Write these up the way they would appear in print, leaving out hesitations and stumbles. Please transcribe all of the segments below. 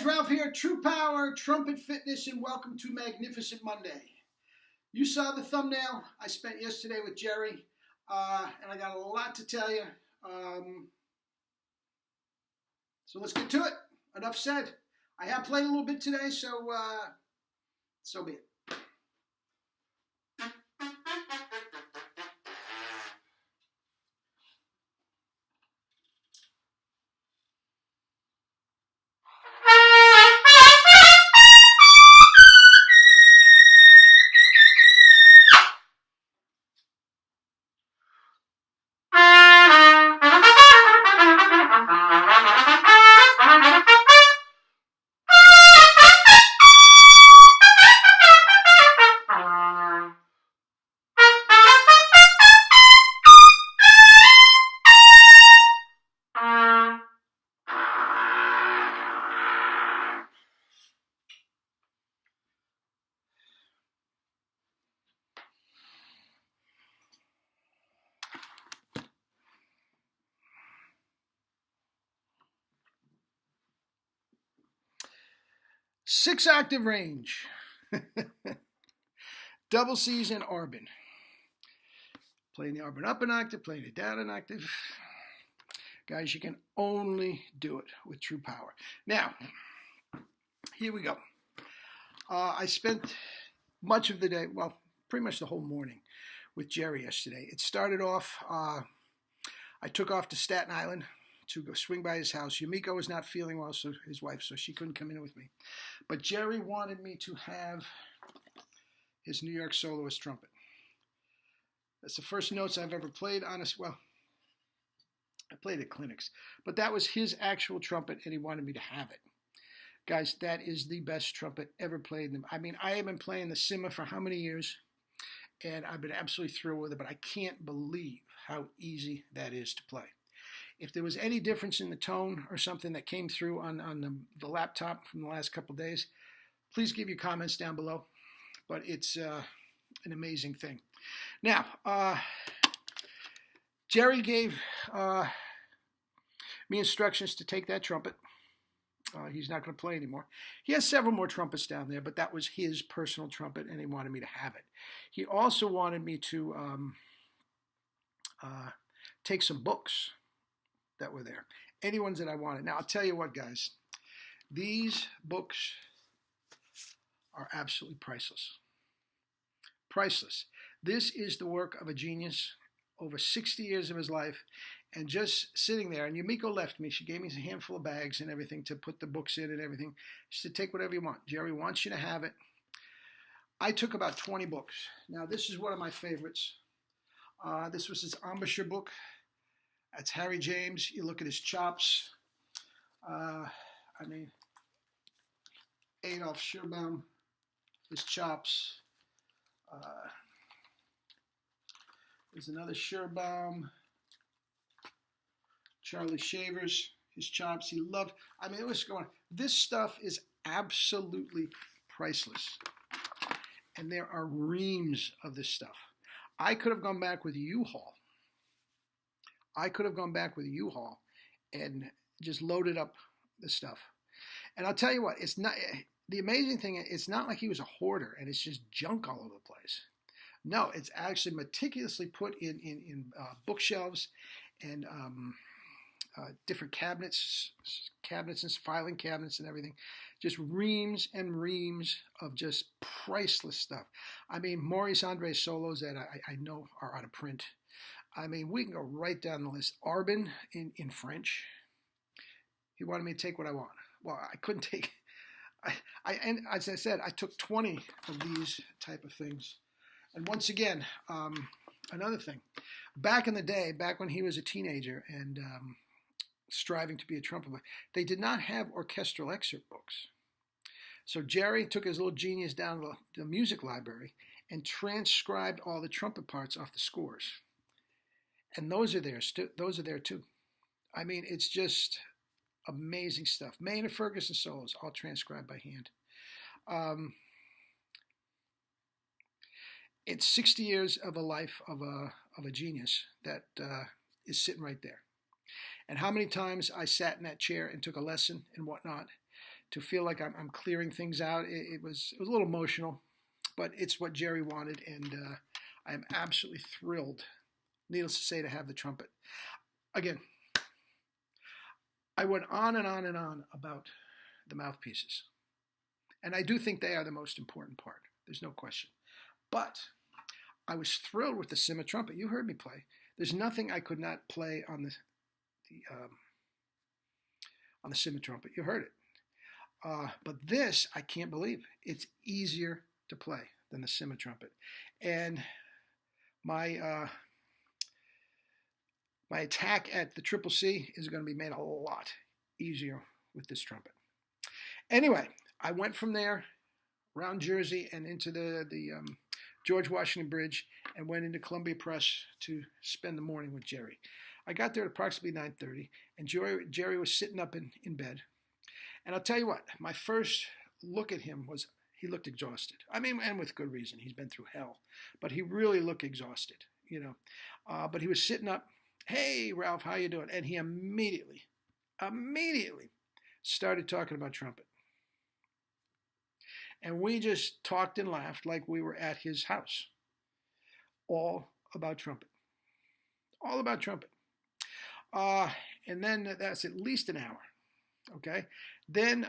guys, Ralph here, True Power, Trumpet Fitness, and welcome to Magnificent Monday. You saw the thumbnail I spent yesterday with Jerry, and I got a lot to tell you. So let's get to it. Enough said. I have played a little bit today, so be it. Six-octave range. Double C's and Arbin. Playing the Arbin up an octave, playing it down an octave. Guys, you can only do it with True Power. Now, here we go. I spent much of the day, well, pretty much the whole morning with Jerry yesterday. It started off, I took off to Staten Island to go swing by his house. Yumiko was not feeling well, so his wife, so she couldn't come in with me. But Jerry wanted me to have his New York soloist trumpet. That's the first notes I've ever played on well, I played at clinics, but that was his actual trumpet, and he wanted me to have it. Guys, that is the best trumpet ever played. I mean, I have been playing the Sima for how many years, and I've been absolutely thrilled with it, but I can't believe how easy that is to play. If there was any difference in the tone or something that came through on the laptop from the last couple of days, please give your comments down below. But it's an amazing thing. Now, Jerry gave me instructions to take that trumpet. He's not going to play anymore. He has several more trumpets down there, but that was his personal trumpet, and he wanted me to have it. He also wanted me to take some books that were there. Any ones that I wanted. Now, I'll tell you what, guys. These books are absolutely priceless. Priceless. This is the work of a genius over 60 years of his life, and just sitting there, and Yumiko left me. She gave me a handful of bags and everything to put the books in and everything. She said, take whatever you want. Jerry wants you to have it. I took about 20 books. Now, this is one of my favorites. This was his embouchure book. That's Harry James. You look at his chops. I mean, Adolf Schierbaum, his chops. There's another Schierbaum. Charlie Shavers, his chops. He loved, I mean, it was going, this stuff is absolutely priceless. And there are reams of this stuff. I could have gone back with U-Haul. And just loaded up the stuff. And I'll tell you what, it's not, the amazing thing, it's not like he was a hoarder and it's just junk all over the place. No, it's actually meticulously put in bookshelves and different cabinets and filing cabinets and everything. Just reams and reams of just priceless stuff. I mean, Maurice Andre's solos that I know are out of print. I mean, we can go right down the list. Arbin in French. He wanted me to take what I want. Well, I couldn't take. And as I said, I took 20 of these type of things. And once again, another thing. Back in the day, back when he was a teenager and striving to be a trumpet player, they did not have orchestral excerpt books. So Jerry took his little genius down to the music library and transcribed all the trumpet parts off the scores. And those are there too. I mean, it's just amazing stuff. Maynard Ferguson solos, all transcribed by hand. It's 60 years of a life of a genius that is sitting right there. And how many times I sat in that chair and took a lesson and whatnot. to feel like I'm clearing things out. It was a little emotional, but it's what Jerry wanted, and I'm absolutely thrilled, needless to say, to have the trumpet. Again, I went on and on and on about the mouthpieces, and I do think they are the most important part. There's no question. But I was thrilled with the Sima trumpet. You heard me play. There's nothing I could not play on the Sima trumpet. You heard it. But this, I can't believe. It's easier to play than the Sima trumpet. And my attack at the Triple C is going to be made a lot easier with this trumpet. Anyway, I went from there around Jersey and into the George Washington Bridge and went into Columbia Press to spend the morning with Jerry. I got there at approximately 9:30, and Jerry was sitting up in bed. And I'll tell you what, my first look at him was he looked exhausted. I mean, and with good reason. He's been through hell. But he really looked exhausted, you know. But he was sitting up. Hey, Ralph, how you doing? And he immediately started talking about trumpet. And we just talked and laughed like we were at his house. All about trumpet. All about trumpet. And then that's at least an hour. Okay. Then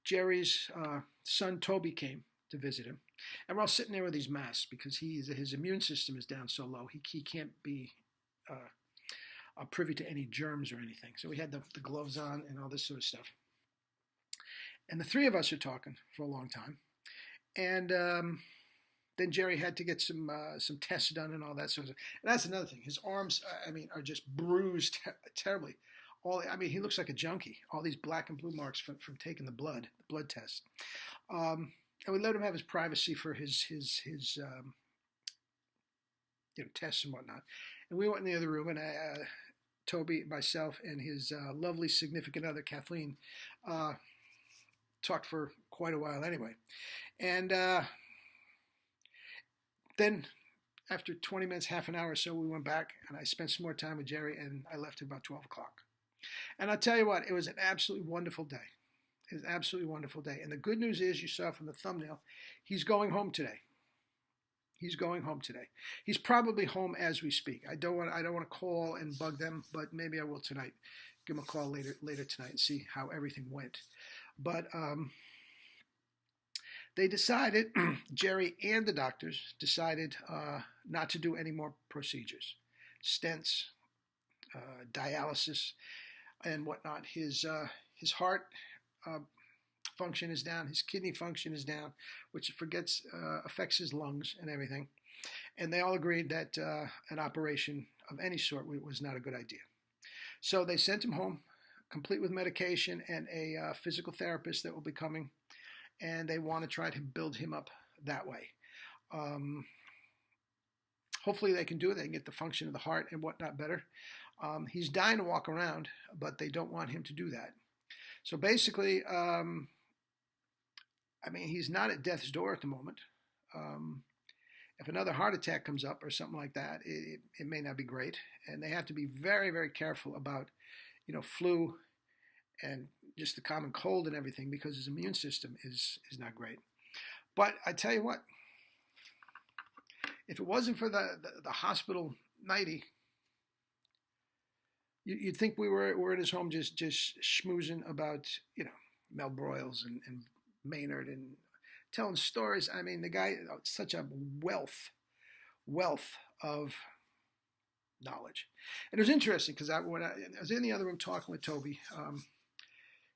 Jerry's son Toby came to visit him, and we're all sitting there with these masks because his immune system is down so low he can't be privy to any germs or anything. So we had the gloves on and all this sort of stuff. And the three of us are talking for a long time, and then Jerry had to get some tests done and all that sort of stuff. And that's another thing. His arms, are just bruised terribly. He looks like a junkie. All these black and blue marks from taking the blood test. And we let him have his privacy for his tests and whatnot. And we went in the other room, and Toby, myself, and his lovely significant other, Kathleen, talked for quite a while anyway. And then after 20 minutes, half an hour or so, we went back, and I spent some more time with Jerry, and I left at about 12 o'clock. And I'll tell you what, it was an absolutely wonderful day. It was an absolutely wonderful day. And the good news is, you saw from the thumbnail, he's going home today. He's going home today. He's probably home as we speak. I don't want to call and bug them, but maybe I will tonight. Give him a call later tonight and see how everything went. But they decided, Jerry and the doctors decided not to do any more procedures, stents, dialysis, and whatnot. His heart function is down. His kidney function is down, which affects his lungs and everything. And they all agreed that an operation of any sort was not a good idea. So they sent him home, complete with medication and a physical therapist that will be coming. And they want to try to build him up that way. Hopefully they can do it. They can get the function of the heart and whatnot better. He's dying to walk around, but they don't want him to do that. So basically, he's not at death's door at the moment. If another heart attack comes up or something like that, it may not be great. And they have to be very, very careful about, flu and just the common cold and everything, because his immune system is not great. But I tell you what, if it wasn't for the hospital nightie, you'd think we were at his home just schmoozing about, Mel Broyles and Maynard and telling stories. I mean, the guy, such a wealth of knowledge. And it was interesting because when I was in the other room talking with Toby,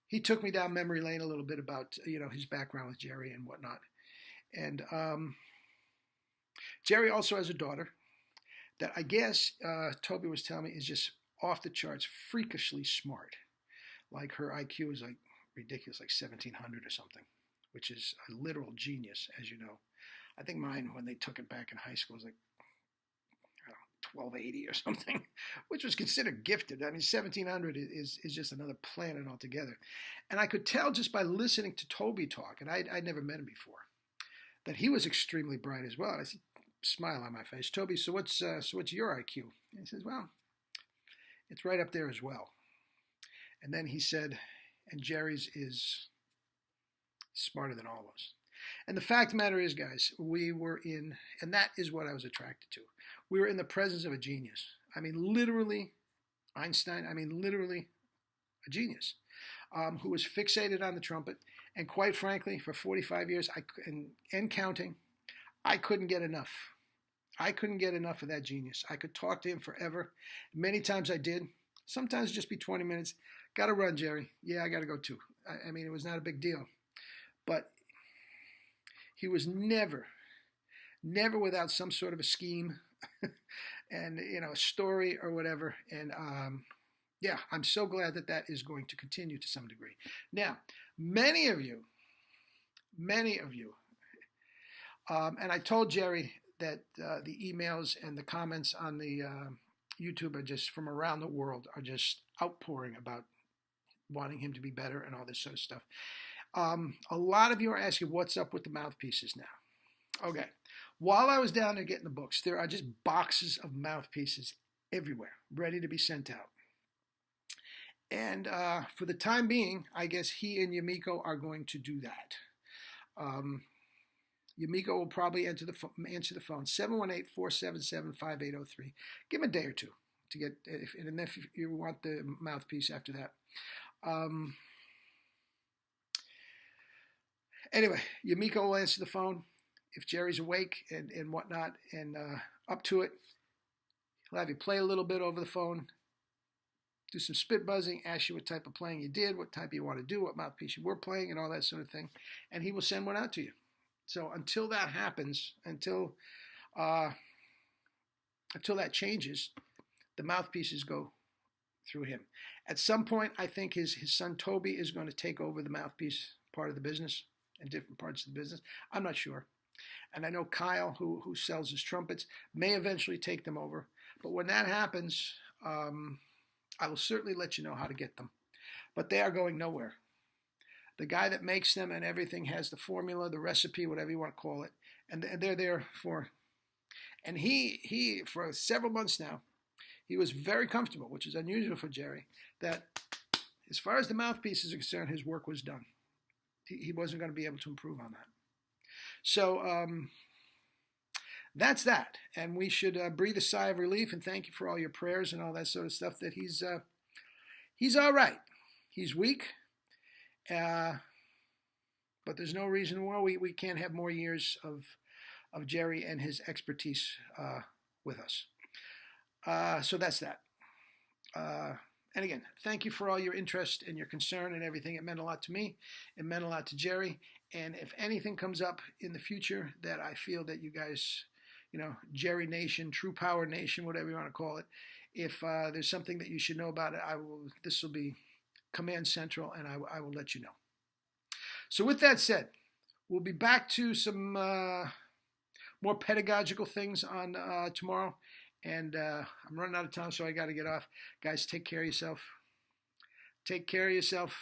he took me down memory lane a little bit about, his background with Jerry and whatnot. And Jerry also has a daughter that I guess Toby was telling me is just off the charts, freakishly smart. Like her IQ is like ridiculous, like 1700 or something, which is a literal genius, as you know. I think mine, when they took it back in high school, was like, 1280 or something, which was considered gifted. I mean, 1700 is just another planet altogether. And I could tell just by listening to Toby talk, and I'd never met him before, that he was extremely bright as well. And I said, smile on my face, Toby, so what's your IQ? And he says, well, it's right up there as well. And then he said, and Jerry's is smarter than all of us. And the fact of the matter is, guys, we were in, and that is what I was attracted to. We were in the presence of a genius. I mean, literally, Einstein, I mean, literally a genius who was fixated on the trumpet. And quite frankly, for 45 years and counting, I couldn't get enough. I couldn't get enough of that genius. I could talk to him forever. Many times I did. Sometimes just be 20 minutes. Got to run, Jerry. Yeah, I got to go too. I mean, it was not a big deal. But he was never without some sort of a scheme and, a story or whatever. And yeah, I'm so glad that that is going to continue to some degree. Now, many of you, and I told Jerry that the emails and the comments on the YouTube are just from around the world are just outpouring about wanting him to be better and all this sort of stuff. A lot of you are asking what's up with the mouthpieces now. Okay. While I was down there getting the books, there are just boxes of mouthpieces everywhere, ready to be sent out. And for the time being, I guess he and Yumiko are going to do that. Yumiko will probably answer the phone, 718-477-5803. Give him a day or two to get, if you want the mouthpiece after that. Anyway, Yumiko will answer the phone if Jerry's awake and whatnot and up to it. He'll have you play a little bit over the phone, do some spit buzzing, ask you what type of playing you did, what type you want to do, what mouthpiece you were playing, and all that sort of thing. And he will send one out to you. So until that happens, until that changes, the mouthpieces go through him. At some point, I think his son Toby is going to take over the mouthpiece part of the business and different parts of the business. I'm not sure. And I know Kyle, who sells his trumpets, may eventually take them over. But when that happens, I will certainly let you know how to get them. But they are going nowhere. The guy that makes them and everything has the formula, the recipe, whatever you want to call it. And they're there for... And he for several months now, he was very comfortable, which is unusual for Jerry, that as far as the mouthpieces are concerned, his work was done. He wasn't going to be able to improve on that. So that's that. And we should breathe a sigh of relief and thank you for all your prayers and all that sort of stuff, that he's all right. He's weak, but there's no reason why we can't have more years of Jerry and his expertise with us. So that's that. And again, thank you for all your interest and your concern and everything. It meant a lot to me. It meant a lot to Jerry. And if anything comes up in the future that I feel that you guys, Jerry Nation, True Power Nation, whatever you want to call it, if there's something that you should know about it, this will be Command Central, and I will let you know. So with that said, we'll be back to some more pedagogical things on tomorrow. And I'm running out of time, so I got to get off. Guys, take care of yourself. Take care of yourself.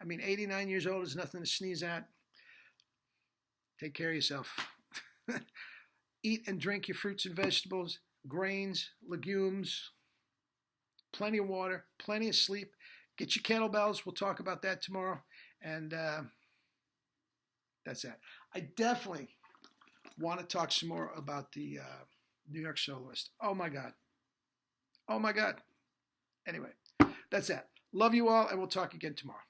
I mean, 89 years old is nothing to sneeze at. Take care of yourself. Eat and drink your fruits and vegetables, grains, legumes, plenty of water, plenty of sleep. Get your kettlebells. We'll talk about that tomorrow. And that's that. I definitely want to talk some more about the New York Soloist. Oh my God. Oh my God. Anyway, that's that. Love you all, and we'll talk again tomorrow.